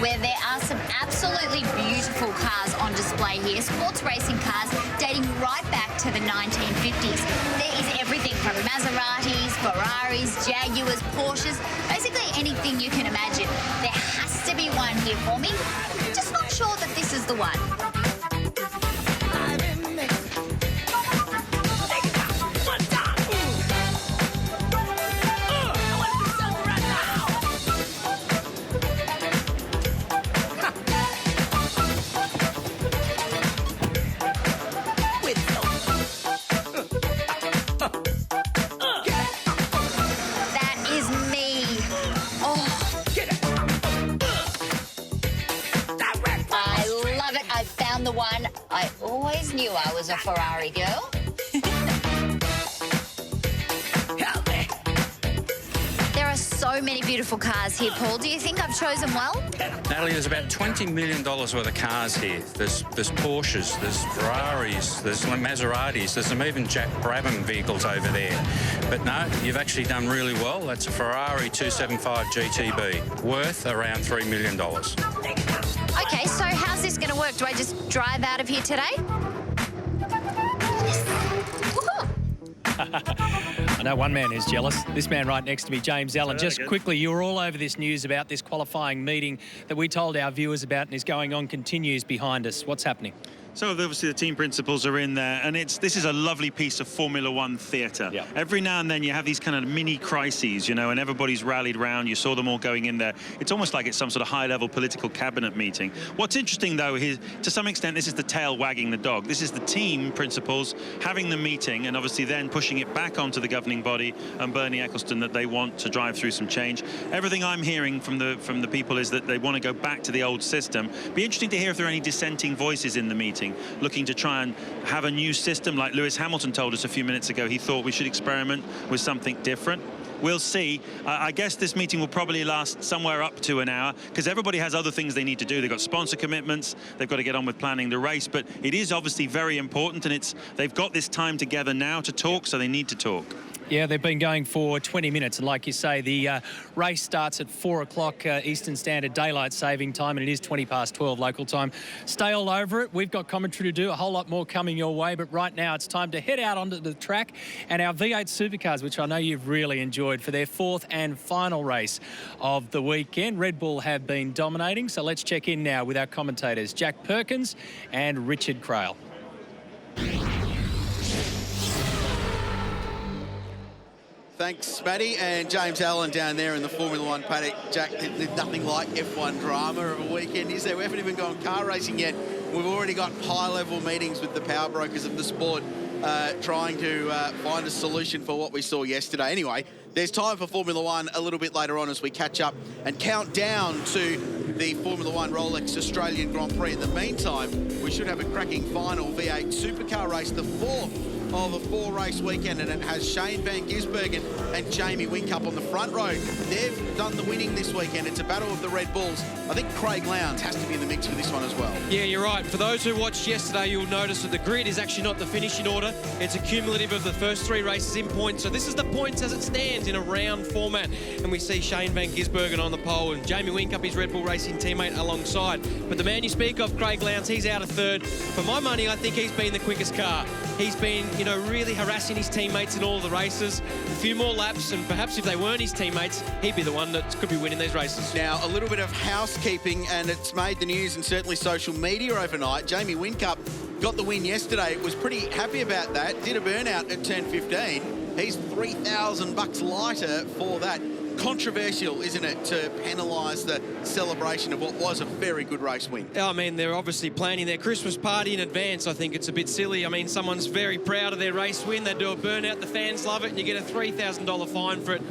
where there are some absolutely beautiful cars on display here. Sports racing cars dating right back to the 1950s. There is everything from Maseratis, Ferraris, Jaguars, Porsches, basically anything you can imagine. There has to be one here for me. Just not sure that this is the one. The one I always knew I was a Ferrari girl. There are so many beautiful cars here, Paul. Do you think I've chosen well? Natalie, there's about $20 million worth of cars here. There's Porsches, there's Ferraris, there's Maseratis, there's some even Jack Brabham vehicles over there. But no, you've actually done really well. That's a Ferrari 275 GTB, worth around $3 million. Okay, so how's this going to work? Do I just drive out of here today? I know one man who's jealous. This man right next to me, James Allen. Just quickly, you were all over this news about this qualifying meeting that we told our viewers about and is going on, continues behind us. What's happening? So obviously the team principals are in there, and this is a lovely piece of Formula One theatre. Yeah. Every now and then you have these kind of mini crises, you know, and everybody's rallied round. You saw them all going in there. It's almost like it's some sort of high-level political cabinet meeting. What's interesting, though, is to some extent this is the tail wagging the dog. This is the team principals having the meeting and obviously then pushing it back onto the governing body and Bernie Ecclestone that they want to drive through some change. Everything I'm hearing from the people is that they want to go back to the old system. Be interesting to hear if there are any dissenting voices in the meeting looking to try and have a new system. Like Lewis Hamilton told us a few minutes ago, he thought we should experiment with something different. We'll see. I guess this meeting will probably last somewhere up to an hour because everybody has other things they need to do. They've got sponsor commitments. They've got to get on with planning the race. But it is obviously very important, and they've got this time together now to talk, so they need to talk. Yeah, they've been going for 20 minutes. And like you say, the race starts at 4 o'clock Eastern Standard Daylight Saving Time, and it is 20 past 12 local time. Stay all over it. We've got commentary to do, a whole lot more coming your way. But right now, it's time to head out onto the track and our V8 Supercars, which I know you've really enjoyed, for their fourth and final race of the weekend. Red Bull have been dominating. So let's check in now with our commentators, Jack Perkins and Richard Crail. Thanks, Matty, and James Allen down there in the Formula One paddock. Jack, there's nothing like F1 drama of a weekend, is there? We haven't even gone car racing yet. We've already got high-level meetings with the power brokers of the sport trying to find a solution for what we saw yesterday. Anyway, there's time for Formula One a little bit later on as we catch up and count down to the Formula One Rolex Australian Grand Prix. In the meantime, we should have a cracking final V8 Supercar race, the fourth of a 4-race weekend, and it has Shane Van Gisbergen and Jamie Whincup on the front row. They've done the winning this weekend. It's a battle of the Red Bulls. I think Craig Lowndes has to be in the mix for this one as well. Yeah, you're right. For those who watched yesterday, you'll notice that the grid is actually not the finishing order. It's a cumulative of the first 3 races in points. So this is the points as it stands in a round format. And we see Shane Van Gisbergen on the pole and Jamie Whincup, his Red Bull Racing teammate, alongside. But the man you speak of, Craig Lowndes, he's out of third. For my money, I think he's been the quickest car. He's been, you know, really harassing his teammates in all of the races. A few more laps, and perhaps if they weren't his teammates, he'd be the one that could be winning these races. Now, a little bit of housekeeping, and it's made the news and certainly social media overnight. Jamie Whincup got the win yesterday. Was pretty happy about that. Did a burnout at turn 15. He's $3,000 lighter for that. Controversial, isn't it, to penalise the celebration of what was a very good race win? I mean, they're obviously planning their Christmas party in advance. I think it's a bit silly. I mean, someone's very proud of their race win. They do a burnout, the fans love it, and you get a $3,000 fine for it.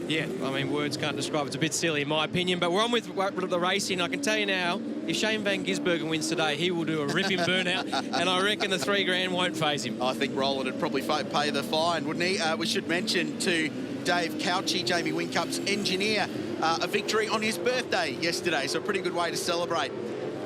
Yeah, I mean, words can't describe it. It's a bit silly, in my opinion. But we're on with the racing. I can tell you now, if Shane Van Gisbergen wins today, he will do a ripping burnout, and I reckon the $3,000 won't faze him. I think Roland would probably pay the fine, wouldn't he? We should mention to Dave Couchy, Jamie Whincup's engineer, a victory on his birthday yesterday, so a pretty good way to celebrate.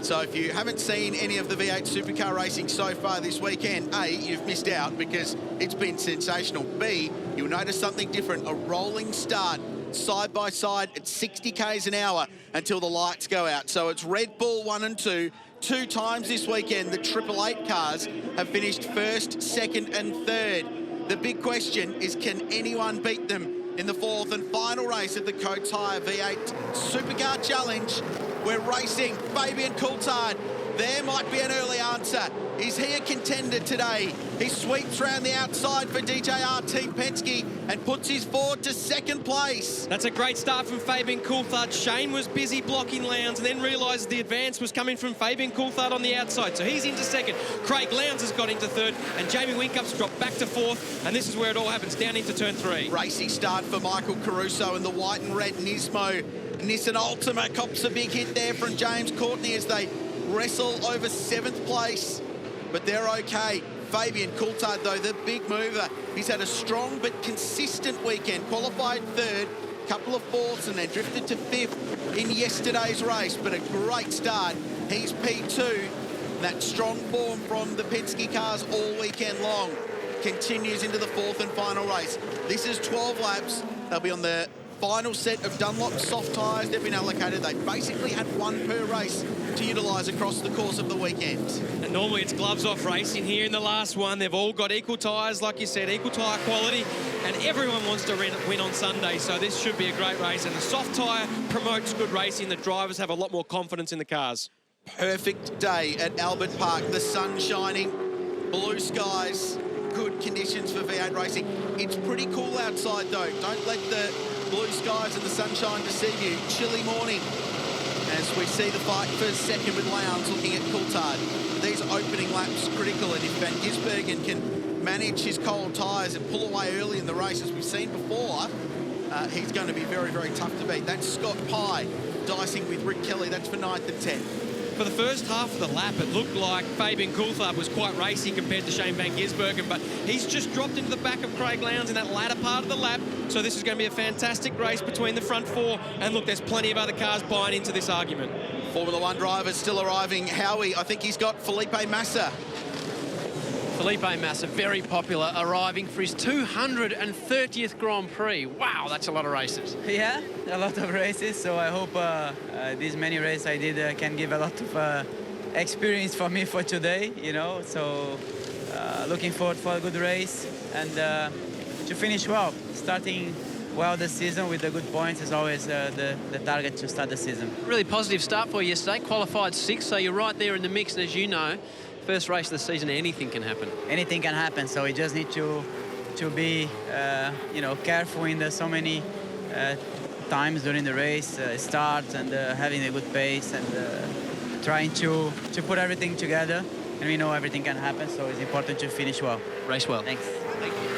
So if you haven't seen any of the V8 Supercar racing so far this weekend, A, you've missed out because it's been sensational. B, you'll notice something different, a rolling start side by side at 60 k's an hour until the lights go out. So it's Red Bull 1 and 2. 2 times this weekend, the 888 cars have finished first, second and third. The big question is, can anyone beat them in the 4th and final race of the Coates Hire V8 Supercar Challenge? We're racing Fabian Coulthard. There might be an early answer. Is he a contender today? He sweeps round the outside for DJR Team Penske and puts his Ford to second place. That's a great start from Fabian Coulthard. Shane was busy blocking Lowndes and then realised the advance was coming from Fabian Coulthard on the outside. So he's into second. Craig Lowndes has got into third and Jamie Winkup's dropped back to fourth. And this is where it all happens, down into turn 3. Racing start for Michael Caruso and the white and red Nismo Nissan Altima cops a big hit there from James Courtney as they wrestle over 7th place. But they're okay. Fabian Coulthard, though, the big mover. He's had a strong but consistent weekend. Qualified 3rd, couple of 4ths, and then drifted to 5th in yesterday's race. But a great start. He's P2. That strong form from the Penske cars all weekend long continues into the 4th and final race. This is 12 laps. They'll be on the final set of Dunlop soft tyres they've been allocated. They basically had 1 per race to utilise across the course of the weekend. And normally it's gloves off racing. Here in the last one, they've all got equal tyres, like you said, equal tyre quality, and everyone wants to win on Sunday, so this should be a great race. And the soft tyre promotes good racing. The drivers have a lot more confidence in the cars. Perfect day at Albert Park. The sun shining, blue skies, good conditions for V8 racing. It's pretty cool outside, though. Don't let the blue skies and the sunshine deceive you. Chilly morning as we see the fight for second with Lowndes looking at Coulthard. These opening laps critical, and if Van Gisbergen can manage his cold tyres and pull away early in the race, as we've seen before, he's going to be very, very tough to beat. That's Scott Pye dicing with Rick Kelly. That's for 9th and 10th. For the first half of the lap, it looked like Fabian Coulthard was quite racy compared to Shane Van Gisbergen, but he's just dropped into the back of Craig Lowndes in that latter part of the lap. So this is going to be a fantastic race between the front 4. And look, there's plenty of other cars buying into this argument. Formula 1 drivers still arriving. Howie, I think he's got Felipe Massa. Felipe Massa, very popular, arriving for his 230th Grand Prix. Wow, that's a lot of races. Yeah, a lot of races. So I hope these many races I did can give a lot of experience for me for today, you know. So looking forward for a good race and to finish well. Starting well the season with the good points is always the target to start the season. Really positive start for you yesterday, qualified 6th, so you're right there in the mix. And as you know, first race of the season, anything can happen. Anything can happen, so we just need to be, you know, careful in the so many times during the race, start and having a good pace and trying to put everything together. And we know everything can happen, so it's important to finish well. Race well. Thanks. Thank you.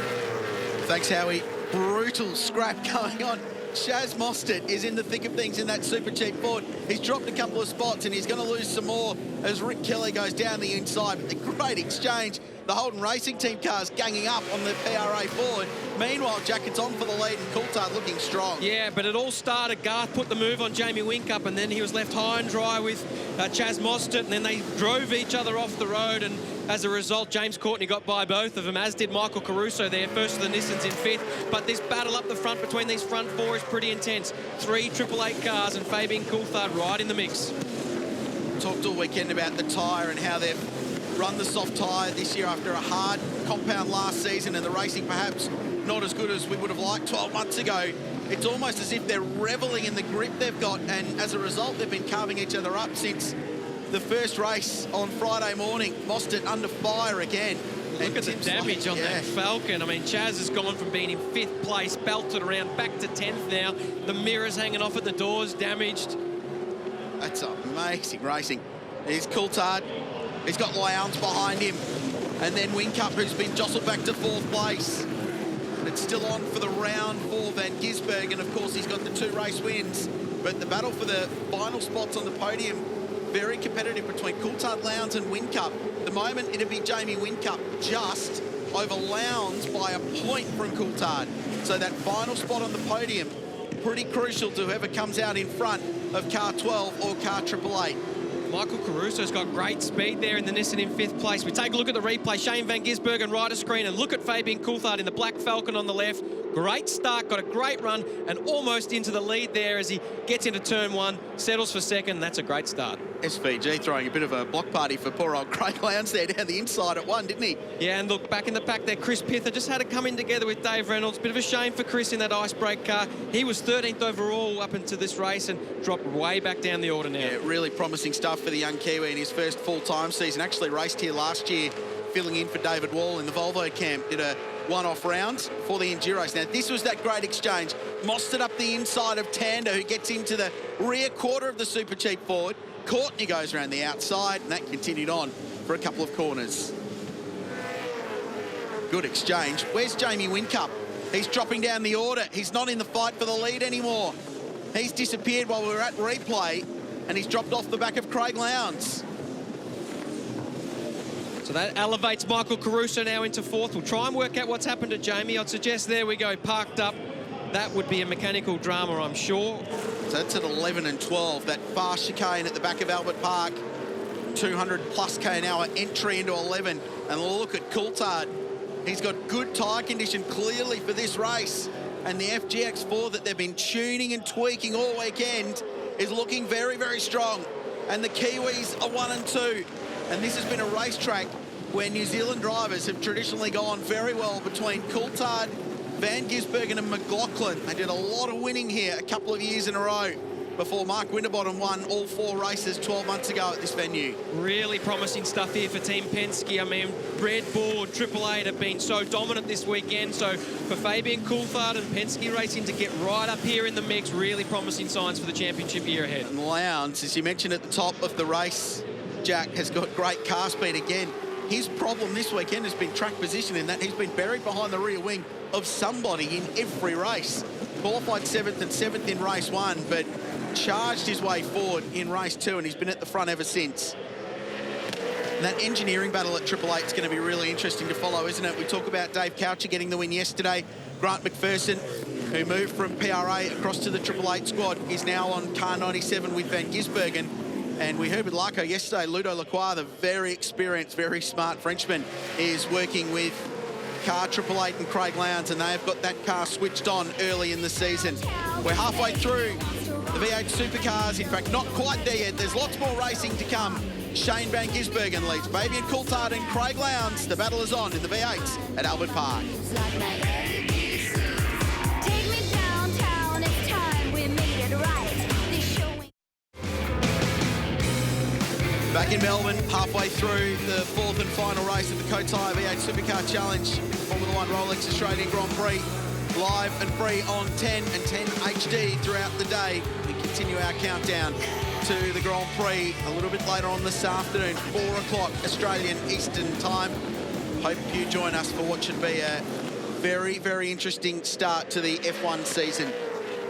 Thanks, Howie. Brutal scrap going on. Chaz Mostert is in the thick of things in that super cheap Ford. He's dropped a couple of spots and he's going to lose some more as Rick Kelly goes down the inside. But the great exchange. The Holden Racing Team cars ganging up on the PRA Ford. Meanwhile, Jacket's on for the lead and Coulthard looking strong. Yeah, but it all started. Garth put the move on Jamie Winkup and then he was left high and dry with Chaz Mostert, and then they drove each other off the road, and as a result, James Courtney got by both of them, as did Michael Caruso there, first of the Nissans in 5th. But this battle up the front between these front 4 is pretty intense. 3 888 cars and Fabian Coulthard right in the mix. Talked all weekend about the tyre and how they've run the soft tyre this year after a hard compound last season, and the racing perhaps not as good as we would have liked 12 months ago. It's almost as if they're reveling in the grip they've got, and as a result, they've been carving each other up since the first race on Friday morning. Mostert under fire again. Look at the damage on that Falcon. I mean, Chaz has gone from being in 5th place, belted around, back to 10th now. The mirrors hanging off at the doors, damaged. That's amazing racing. Here's Coulthard. He's got Lowndes behind him. And then Winkup, who's been jostled back to 4th place. It's still on for the round for Van Gisbergen. Of course, he's got the 2 race wins. But the battle for the final spots on the podium, very competitive between Coulthard, Lowndes and Winkup. At the moment, it'd be Jamie Winkup just over Lowndes by a point from Coulthard. So that final spot on the podium, pretty crucial to whoever comes out in front of car 12 or car 888. Michael Caruso's got great speed there in the Nissan in 5th place. We take a look at the replay. Shane van Gisbergen rider screen, and look at Fabian Coulthard in the Black Falcon on the left. Great start, got a great run, and almost into the lead there as he gets into turn 1, settles for second. That's a great start. SVG throwing a bit of a block party for poor old Craig Lowndes there down the inside at 1, didn't he? Yeah, and look, back in the pack there, Chris Pither just had it come in together with Dave Reynolds. Bit of a shame for Chris in that ice brake car. He was 13th overall up into this race and dropped way back down the order now. Yeah, really promising stuff for the young Kiwi in his first full-time season. Actually raced here last year, filling in for David Wall in the Volvo camp. Did a one-off round for the Enduros. Now, this was that great exchange. Mossed it up the inside of Tander, who gets into the rear quarter of the Super Cheap Ford. Courtney goes around the outside, and that continued on for a couple of corners. Good exchange. Where's Jamie Whincup? He's dropping down the order. He's not in the fight for the lead anymore. He's disappeared while we were at replay, and he's dropped off the back of Craig Lowndes. So that elevates Michael Caruso now into 4th. We'll try and work out what's happened to Jamie. I'd suggest, there we go, parked up. That would be a mechanical drama, I'm sure. So that's at 11 and 12. That fast chicane at the back of Albert Park. 200 plus k/h entry into 11. And look at Coulthard. He's got good tyre condition clearly for this race. And the FGX4 that they've been tuning and tweaking all weekend is looking very, very strong. And the Kiwis are 1 and 2. And this has been a racetrack where New Zealand drivers have traditionally gone very well between Coulthard, Van Gisbergen and McLaughlin. They did a lot of winning here a couple of years in a row before Mark Winterbottom won all 4 races 12 months ago at this venue. Really promising stuff here for Team Penske. I mean, Red Bull, Triple Eight have been so dominant this weekend. So for Fabian Coulthard and Penske Racing to get right up here in the mix, really promising signs for the championship year ahead. And Lowndes, as you mentioned at the top of the race, Jack, has got great car speed again. His problem this weekend has been track position, in that he's been buried behind the rear wing of somebody in every race. Qualified 7th and 7th in race 1, but charged his way forward in race 2, and he's been at the front ever since. And that engineering battle at Triple Eight is going to be really interesting to follow, isn't it? We talk about Dave Coucher getting the win yesterday. Grant McPherson, who moved from PRA across to the Triple Eight squad, is now on car 97 with Van Gisbergen. And we heard with Larko yesterday, Ludo Lacroix, the very experienced, very smart Frenchman, is working with car Triple Eight and Craig Lowndes, and they have got that car switched on early in the season. We're halfway through the V8 Supercars. In fact, not quite there yet. There's lots more racing to come. Shane van Gisbergen leads Fabian Coulthard and Craig Lowndes. The battle is on in the V8s at Albert Park. Back in Melbourne, halfway through the 4th and final race of the Kotai V8 Supercar Challenge, Formula 1 Rolex Australian Grand Prix, live and free on 10 and 10 HD throughout the day. We continue our countdown to the Grand Prix a little bit later on this afternoon, 4 o'clock Australian Eastern Time. Hope you join us for what should be a very, very interesting start to the F1 season.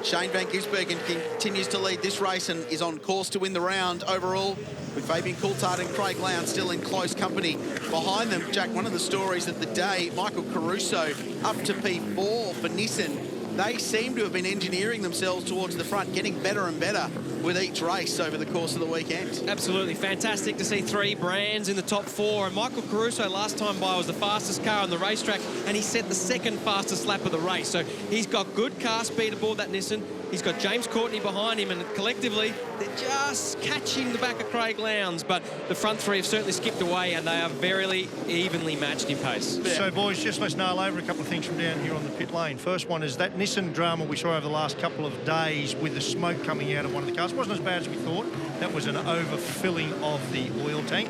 Shane van Gisbergen continues to lead this race and is on course to win the round overall, with Fabian Coulthard and Craig Lowndes still in close company behind them. Jack, one of the stories of the day, Michael Caruso up to P4 for Nissan. They seem to have been engineering themselves towards the front, getting better and better with each race over the course of the weekend. Absolutely fantastic to see 3 brands in the top 4. And Michael Caruso last time by was the fastest car on the racetrack, and he set the 2nd fastest lap of the race. So he's got good car speed aboard that Nissan. He's got James Courtney behind him, and collectively they're just catching the back of Craig Lowndes, but the front 3 have certainly skipped away, and they are very evenly matched in pace. Yeah. So boys, just let's nail over a couple of things from down here on the pit lane. First one is that Nissan drama we saw over the last couple of days with the smoke coming out of one of the cars. It wasn't as bad as we thought. That was an overfilling of the oil tank.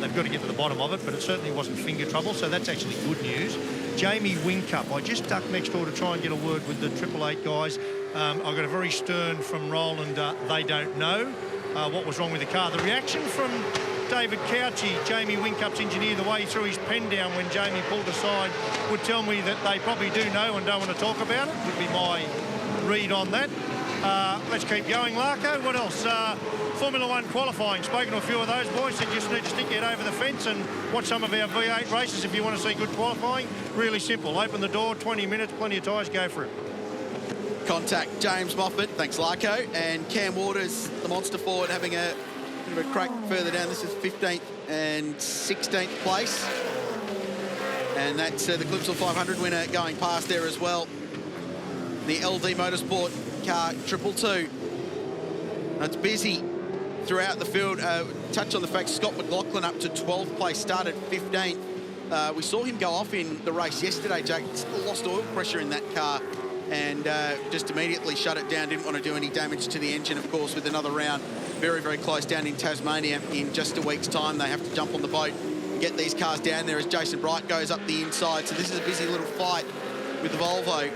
They've got to get to the bottom of it, but it certainly wasn't finger trouble, so that's actually good news. Jamie Whincup, I just ducked next door to try and get a word with the Triple Eight guys. I got a very stern from Roland, they don't know what was wrong with the car. The reaction from David Couchy, Jamie Whincup's engineer, the way he threw his pen down when Jamie pulled aside, would tell me that they probably do know and don't want to talk about it, would be my read on that. Let's keep going, Larko. What else? Formula 1 qualifying. Spoken to a few of those boys. Said just need to stick your head over the fence and watch some of our V8 races if you want to see good qualifying. Really simple. Open the door, 20 minutes, plenty of tyres, go for it. Contact James Moffat, thanks Larko, and Cam Waters, the monster forward, having a bit of a crack further down. This is 15th and 16th place. And that's the Clipsal 500 winner going past there as well. The LD Motorsport car 222. It's busy throughout the field. Touch on the fact Scott McLaughlin up to 12th place, started 15th. We saw him go off in the race yesterday, Jack. Lost oil pressure in that car and just immediately shut it down. Didn't want to do any damage to the engine, of course, with another round. Very, very close down in Tasmania in just a week's time. They have to jump on the boat and get these cars down there as Jason Bright goes up the inside. So this is a busy little fight with the Volvo.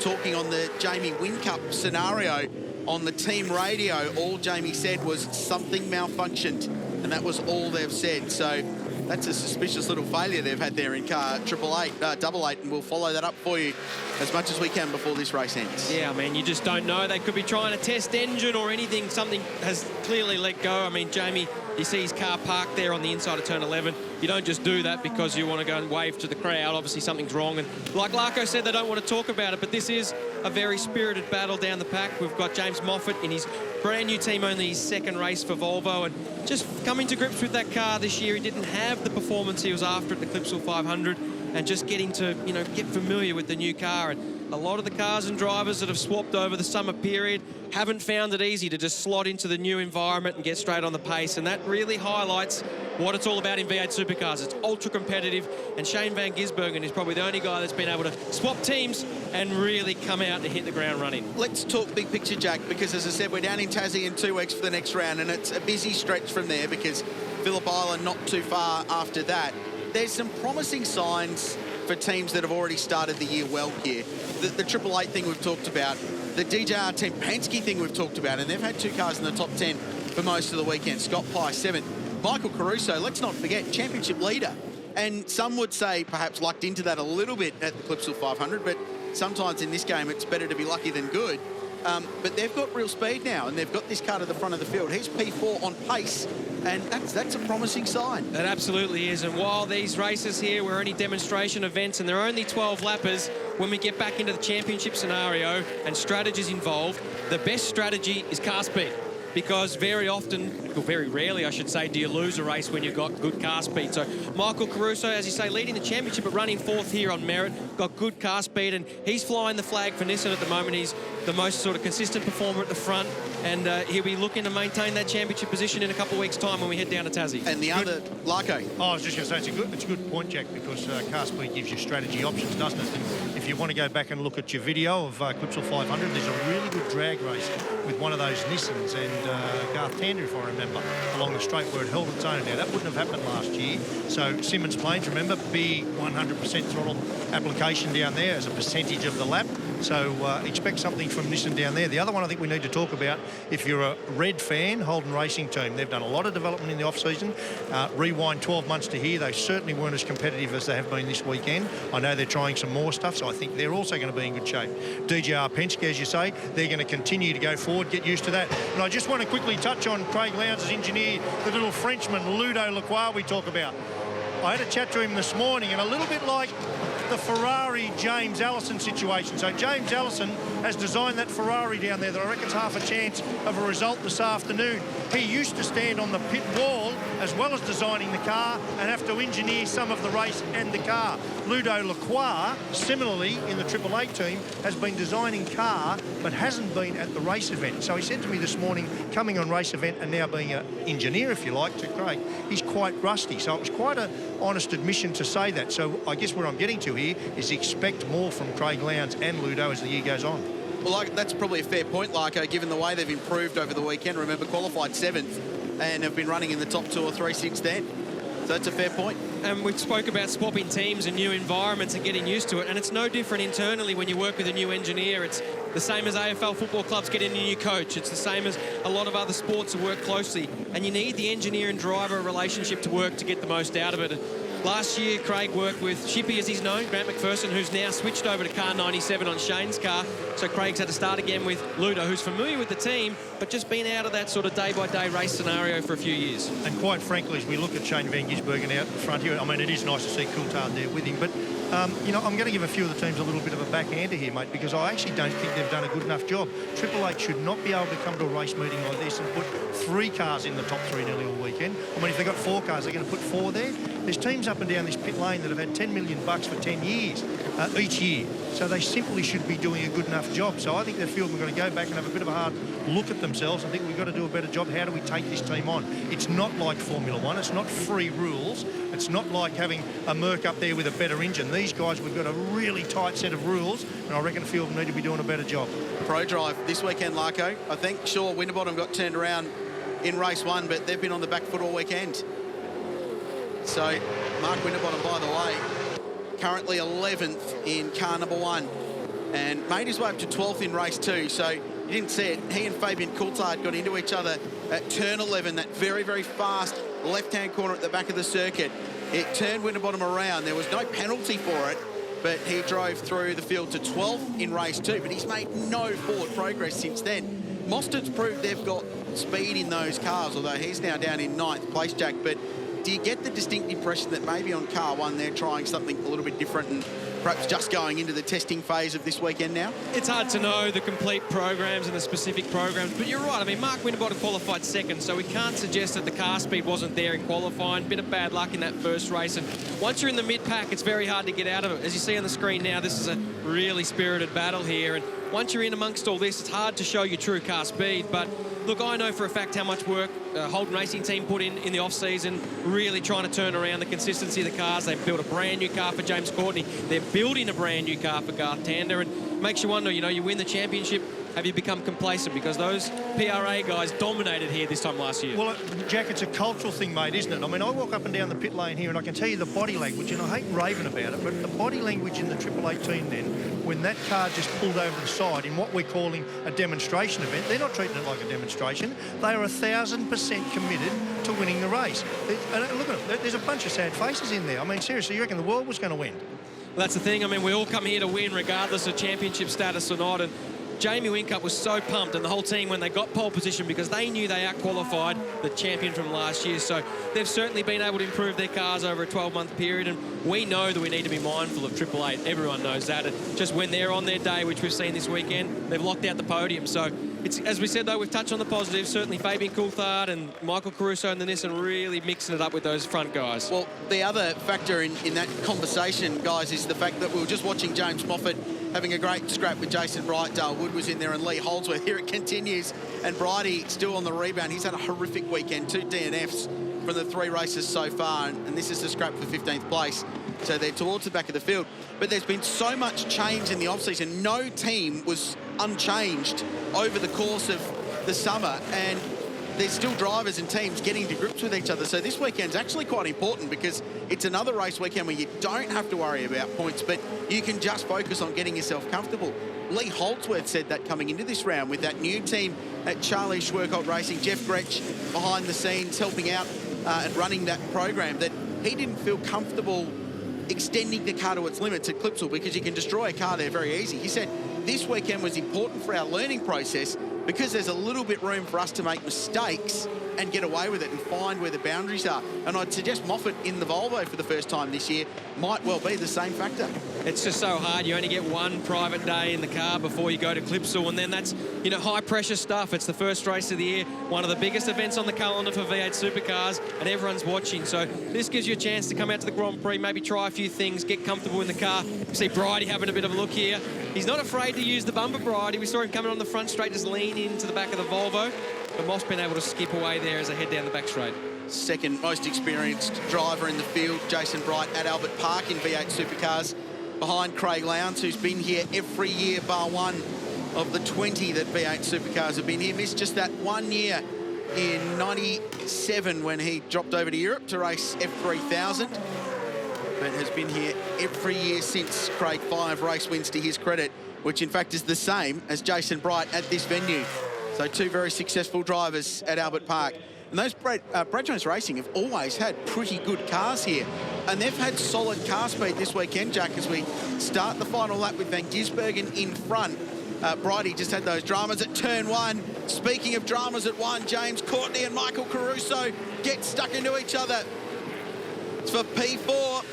Talking on the Jamie Whincup scenario on the team radio, all Jamie said was something malfunctioned, and that was all they've said. So that's a suspicious little failure they've had there in car 888, and we'll follow that up for you as much as we can before this race ends. Yeah, I mean, you just don't know. They could be trying to test engine or anything. Something has clearly let go. I mean, Jamie, you see his car parked there on the inside of turn 11. You don't just do that because you want to go and wave to the crowd. Obviously, something's wrong. And like Larko said, they don't want to talk about it, but this is a very spirited battle down the pack. We've got James Moffat in his brand new team, only his second race for Volvo, and just coming to grips with that car this year. He didn't have the performance he was after at the Clipsal 500, and just getting to, you know, get familiar with the new car. And a lot of the cars and drivers that have swapped over the summer period haven't found it easy to just slot into the new environment and get straight on the pace, and that really highlights what it's all about in V8 Supercars. It's ultra competitive, and Shane Van Gisbergen is probably the only guy that's been able to swap teams and really come out and hit the ground running. Let's talk big picture, Jack, because as I said, we're down in Tassie in 2 weeks for the next round, and it's a busy stretch from there because Phillip Island not too far after that. There's some promising signs for teams that have already started the year well here. The 888 thing we've talked about, the DJR Team Penske thing we've talked about, and they've had 2 cars in the top 10 for most of the weekend. Scott Pye, 7th. Michael Caruso, let's not forget, championship leader. And some would say perhaps lucked into that a little bit at the Clipsal 500, but sometimes in this game it's better to be lucky than good. But they've got real speed now, and they've got this car to the front of the field. He's P4 on pace, and that's a promising sign. It absolutely is. And while these races here were only demonstration events and they're only 12 lappers, when we get back into the championship scenario and strategies involved, the best strategy is car speed. Because very often, or very rarely, I should say, do you lose a race when you've got good car speed. So Michael Caruso, as you say, leading the championship but running 4th here on merit, got good car speed, and he's flying the flag for Nissan at the moment. He's the most sort of consistent performer at the front, and he'll be looking to maintain that championship position in a couple of weeks' time when we head down to Tassie. And the other, Larko. Oh, I was just going to say, it's a good point, Jack, because car speed gives you strategy options, doesn't it? And if you want to go back and look at your video of Clipsal 500, there's a really good drag race with one of those Nissans and Garth Tander, if I remember, along the straight where it held its own. Now, that wouldn't have happened last year. So Simmons Plains, remember, be 100% throttle application down there as a percentage of the lap. So expect something from Nissan down there. The other one I think we need to talk about, if you're a Red fan, Holden Racing Team, they've done a lot of development in the off-season. Rewind 12 months to here, they certainly weren't as competitive as they have been this weekend. I know they're trying some more stuff, so I think they're also going to be in good shape. DJR Penske, as you say, they're going to continue to go forward, get used to that. And I just want to quickly touch on Craig Lowndes' engineer, the little Frenchman, Ludo Lacroix, we talk about. I had a chat to him this morning, and a little bit like the Ferrari James Allison situation. So James Allison has designed that Ferrari down there that I reckon's half a chance of a result this afternoon. He used to stand on the pit wall as well as designing the car and have to engineer some of the race and the car. Ludo Lacroix, similarly in the 888 team, has been designing car but hasn't been at the race event. So he said to me this morning, coming on race event and now being an engineer, if you like, to Craig, he's quite rusty. So it was quite an honest admission to say that. So I guess what I'm getting to here is expect more from Craig Lowndes and Ludo as the year goes on. Well, that's probably a fair point, Larko, given the way they've improved over the weekend. Remember, qualified 7th and have been running in the top 2 or 3 since then. So that's a fair point. And we spoke about swapping teams and new environments and getting used to it. And it's no different internally when you work with a new engineer. It's the same as AFL football clubs getting a new coach. It's the same as a lot of other sports that work closely. And you need the engineer and driver relationship to work to get the most out of it. And last year, Craig worked with Shippy, as he's known, Grant McPherson, who's now switched over to car 97 on Shane's car. So Craig's had to start again with Ludo, who's familiar with the team, but just been out of that sort of day-by-day race scenario for a few years. And quite frankly, as we look at Shane Van Gisbergen out in front here, I mean, it is nice to see Coulthard there with him, but You know, I'm going to give a few of the teams a little bit of a backhander here, mate, because I actually don't think they've done a good enough job. Triple Eight should not be able to come to a race meeting like this and put 3 cars in the top 3 nearly all weekend. I mean, if they've got 4 cars, they're going to put 4 there. There's teams up and down this pit lane that have had $10 million for 10 years each year. So they simply should be doing a good enough job. So I think the field are going to go back and have a bit of a hard look at themselves. I think we've got to do a better job. How do we take this team on? It's not like Formula One. It's not free rules. It's not like having a Merc up there with a better engine. These guys, we've got a really tight set of rules, and I reckon the field need to be doing a better job. Pro Drive this weekend, Larko. I think, sure, Winterbottom got turned around in race 1, but they've been on the back foot all weekend. So Mark Winterbottom, by the way, currently 11th in car number 1 and made his way up to 12th in race 2. So you didn't see it. He and Fabian Coulthard got into each other at turn 11, that very, very fast left-hand corner at the back of the circuit. It turned Winterbottom around. There was no penalty for it, but he drove through the field to 12th in race 2, but he's made no forward progress since then. Mostard's proved they've got speed in those cars, although he's now down in 9th place, Jack. But do you get the distinct impression that maybe on car 1 they're trying something a little bit different and perhaps just going into the testing phase of this weekend now? It's hard to know the complete programs and the specific programs, but you're right. I mean, Mark Winterbottom qualified 2nd, so we can't suggest that the car speed wasn't there in qualifying. Bit of bad luck in that first race, and once you're in the mid-pack, it's very hard to get out of it. As you see on the screen now, this is a really spirited battle here, and once you're in amongst all this, it's hard to show your true car speed. But look, I know for a fact how much work Holden Racing team put in the off-season, really trying to turn around the consistency of the cars. They've built a brand new car for James Courtney. They're building a brand new car for Garth Tander, and makes you wonder, you know, you win the championship, have you become complacent? Because those PRA guys dominated here this time last year. Well, Jack, it's a cultural thing, mate, isn't it? I mean, I walk up and down the pit lane here and I can tell you the body language, and I hate raving about it, but the body language in the Triple 18 then, when that car just pulled over the side in what we're calling a demonstration event, they're not treating it like a demonstration. They are 1,000% committed to winning the race. And look at them, there's a bunch of sad faces in there. I mean, seriously, you reckon the world was going to win? Well, that's the thing. I mean, we all come here to win regardless of championship status or not, and Jamie Whincup was so pumped, and the whole team, when they got pole position, because they knew they out-qualified the champion from last year. So they've certainly been able to improve their cars over a 12-month period, and we know that we need to be mindful of Triple Eight. Everyone knows that. And just when they're on their day, which we've seen this weekend, they've locked out the podium. So it's, as we said, though, we've touched on the positives. Certainly Fabian Coulthard and Michael Caruso and the Nissan really mixing it up with those front guys. Well, the other factor in that conversation, guys, is the fact that we were just watching James Moffat having a great scrap with Jason Bright. Dale Wood was in there and Lee Holdsworth. Here it continues, and Brighty still on the rebound. He's had a horrific weekend, 2 DNFs from the 3 races so far, and this is the scrap for 15th place. So they're towards the back of the field. But there's been so much change in the off-season. No team was unchanged over the course of the summer, and there's still drivers and teams getting to grips with each other. So this weekend's actually quite important because it's another race weekend where you don't have to worry about points, but you can just focus on getting yourself comfortable. Lee Holdsworth said that coming into this round with that new team at Charlie Schwerkolt Racing, Jeff Gretsch behind the scenes helping out and running that program, that he didn't feel comfortable extending the car to its limits at Clipsal because you can destroy a car there very easy. He said this weekend was important for our learning process because there's a little bit room for us to make mistakes and get away with it and find where the boundaries are. And I'd suggest Moffat in the Volvo for the first time this year might well be the same factor. It's just so hard. You only get one private day in the car before you go to Clipsal, and then that's, you know, high pressure stuff. It's the first race of the year, one of the biggest events on the calendar for V8 Supercars, and everyone's watching. So this gives you a chance to come out to the Grand Prix, maybe try a few things, get comfortable in the car. You see Bridie having a bit of a look here. He's not afraid to use the bumper, Bridie. We saw him coming on the front straight, just lean into the back of the Volvo. But Moss been able to skip away there as they head down the back straight. Second most experienced driver in the field, Jason Bright at Albert Park in V8 Supercars, behind Craig Lowndes, who's been here every year bar one of the 20 that V8 Supercars have been here. Missed just that 1 year in 97 when he dropped over to Europe to race F3000, but has been here every year since. Craig, 5 race wins to his credit, which in fact is the same as Jason Bright at this venue. So 2 very successful drivers at Albert Park. And those Brad Jones Racing have always had pretty good cars here. And they've had solid car speed this weekend, Jack, as we start the final lap with Van Gisbergen in front. Bridie just had those dramas at turn 1. Speaking of dramas at 1, James Courtney and Michael Caruso get stuck into each other. It's for P4.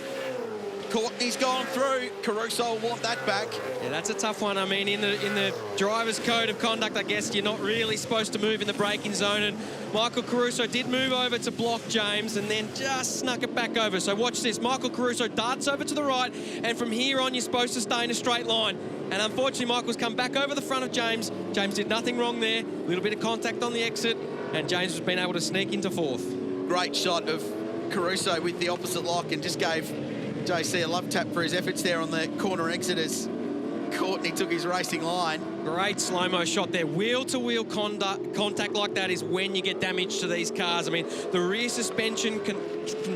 Courtney's gone through. Caruso will want that back. Yeah, that's a tough one. I mean, in the driver's code of conduct, I guess you're not really supposed to move in the braking zone. And Michael Caruso did move over to block James and then just snuck it back over. So watch this. Michael Caruso darts over to the right, and from here on, you're supposed to stay in a straight line. And unfortunately, Michael's come back over the front of James. James did nothing wrong there. A little bit of contact on the exit, and James has been able to sneak into fourth. Great shot of Caruso with the opposite lock, and just gave JC a love tap for his efforts there on the corner exit as Courtney took his racing line. Great slow-mo shot there. Wheel-to-wheel contact like that is when you get damage to these cars. I mean, the rear suspension can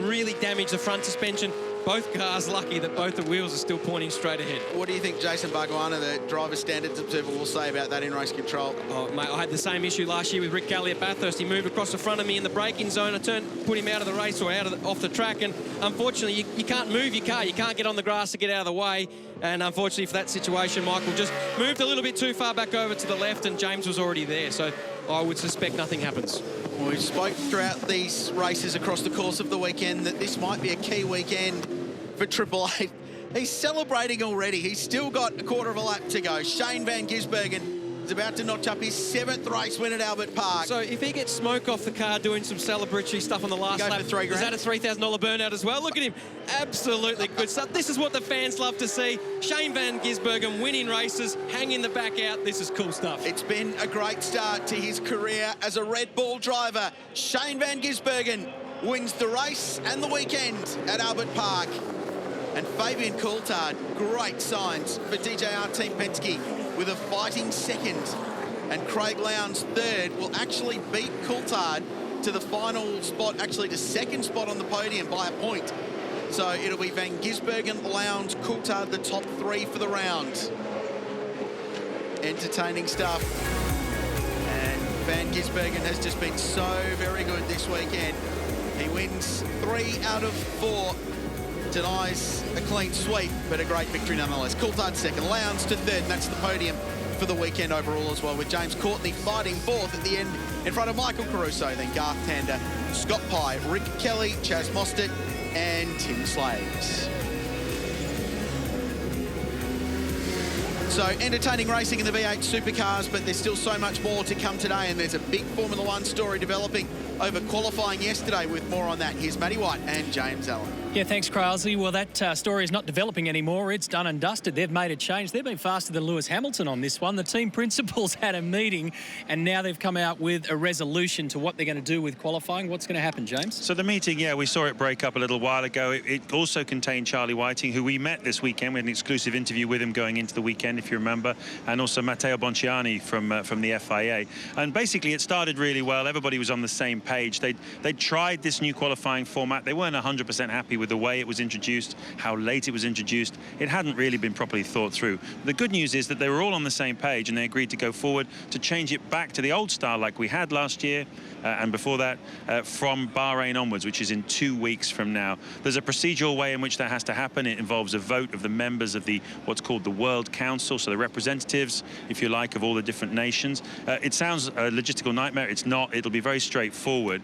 really damage the front suspension. Both cars lucky that both the wheels are still pointing straight ahead. What do you think Jason Barguana, the driver standards observer, will say about that in race control? Oh, mate, I had the same issue last year with Rick Galley at Bathurst. He moved across the front of me in the braking zone. I put him out of the race or off the track, and unfortunately, you can't move your car. You can't get on the grass to get out of the way. And unfortunately for that situation, Michael just moved a little bit too far back over to the left, and James was already there. So I would suspect nothing happens. Well, we've spoke throughout these races across the course of the weekend that this might be a key weekend for Triple Eight. He's celebrating already. He's still got a quarter of a lap to go. Shane van Gisbergen is about to notch up his 7th race win at Albert Park. So if he gets smoke off the car doing some celebratory stuff on the last lap, for $3 grand. Is that a $3,000 burnout as well? Look at him. Absolutely good stuff. This is what the fans love to see. Shane van Gisbergen winning races, hanging the back out. This is cool stuff. It's been a great start to his career as a Red Bull driver. Shane van Gisbergen wins the race and the weekend at Albert Park. And Fabian Coulthard, great signs for DJR Team Penske with a fighting second. And Craig Lowndes third will actually beat Coulthard to the final spot, actually to second spot on the podium by a point. So it'll be van Gisbergen, Lowndes, Coulthard, the top 3 for the round. Entertaining stuff. And van Gisbergen has just been so very good this weekend. He wins 3 out of 4. Denies a clean sweep, but a great victory nonetheless. Coulthard second, Lowndes to third, and that's the podium for the weekend overall as well, with James Courtney fighting fourth at the end in front of Michael Caruso, then Garth Tander, Scott Pye, Rick Kelly, Chaz Mostert, and Tim Slaves. So entertaining racing in the V8 Supercars, but there's still so much more to come today, and there's a big Formula One story developing over qualifying yesterday. With more on that, here's Matty White and James Allen. Yeah, thanks, Craisley. Well, that story is not developing anymore. It's done and dusted. They've made a change. They've been faster than Lewis Hamilton on this one. The team principals had a meeting, and now they've come out with a resolution to what they're going to do with qualifying. What's going to happen, James? So the meeting, yeah, we saw it break up a little while ago. It also contained Charlie Whiting, who we met this weekend. We had an exclusive interview with him going into the weekend, if you remember, and also Matteo Bonciani from the FIA. And basically, it started really well. Everybody was on the same page. They tried this new qualifying format. They weren't 100% happy with the way it was introduced, how late it was introduced. It hadn't really been properly thought through. The good news is that they were all on the same page, and they agreed to go forward to change it back to the old style like we had last year and before that from Bahrain onwards, which is in 2 weeks from now. There's a procedural way in which that has to happen. It involves a vote of the members of the what's called the World Council, so the representatives, if you like, of all the different nations. It sounds a logistical nightmare. It's not. It'll be very straightforward.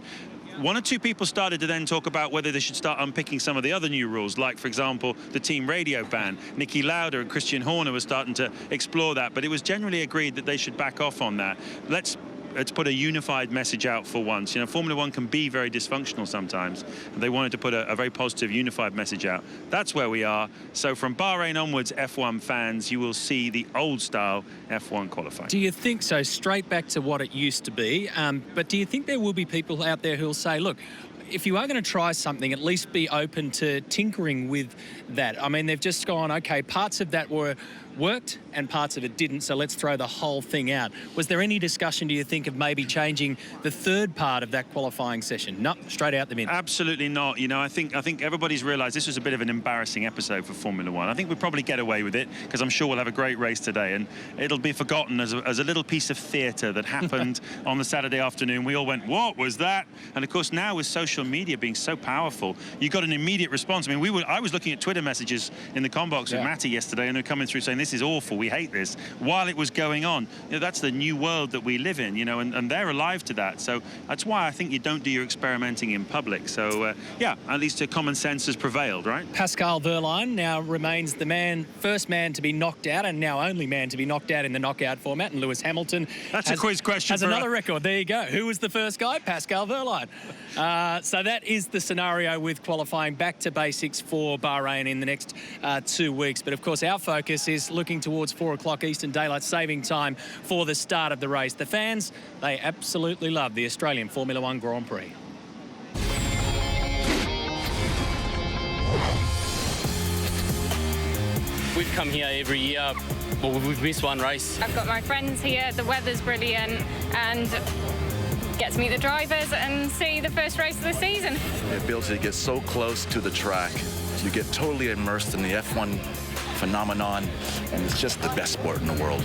One or two people started to then talk about whether they should start unpicking some of the other new rules, like, for example, the team radio ban. Nicky Lauda and Christian Horner were starting to explore that, but it was generally agreed that they should back off on that. Let's put a unified message out for once. You know, Formula One can be very dysfunctional sometimes. They wanted to put a very positive, unified message out. That's where we are. So from Bahrain onwards, F1 fans, you will see the old-style F1 qualifying. Do you think so? Straight back to what it used to be. But do you think there will be people out there who'll say, look, if you are going to try something, at least be open to tinkering with that? I mean, they've just gone, okay, parts of that worked and parts of it didn't, so let's throw the whole thing out. Was there any discussion, do you think, of maybe changing the third part of that qualifying session? No, straight out the bin. Absolutely not. You know, I think everybody's realised this was a bit of an embarrassing episode for Formula One. I think we'll probably get away with it because I'm sure we'll have a great race today, and it'll be forgotten as a little piece of theatre that happened on the Saturday afternoon. We all went, what was that? And of course, now with social social media being so powerful, you got an immediate response. I mean, I was looking at Twitter messages in the comm box with Matty yesterday, and they're coming through saying, this is awful, we hate this, while it was going on. You know, that's the new world that we live in, you know, and they're alive to that. So that's why I think you don't do your experimenting in public. So, yeah, at least common sense has prevailed, right? Pascal Wehrlein now remains the first man to be knocked out, and now only man to be knocked out in the knockout format. And Lewis Hamilton That's a quiz question. Has another record. There you go. Who was the first guy? Pascal Wehrlein. So that is the scenario with qualifying back to basics for Bahrain in the next 2 weeks. But of course, our focus is looking towards 4 o'clock Eastern Daylight Saving Time for the start of the race. The fans, they absolutely love the Australian Formula One Grand Prix. We've come here every year. Well, we've missed one race. I've got my friends here, the weather's brilliant, and get to meet the drivers and see the first race of the season. The ability to get so close to the track, you get totally immersed in the F1 phenomenon, and it's just the best sport in the world.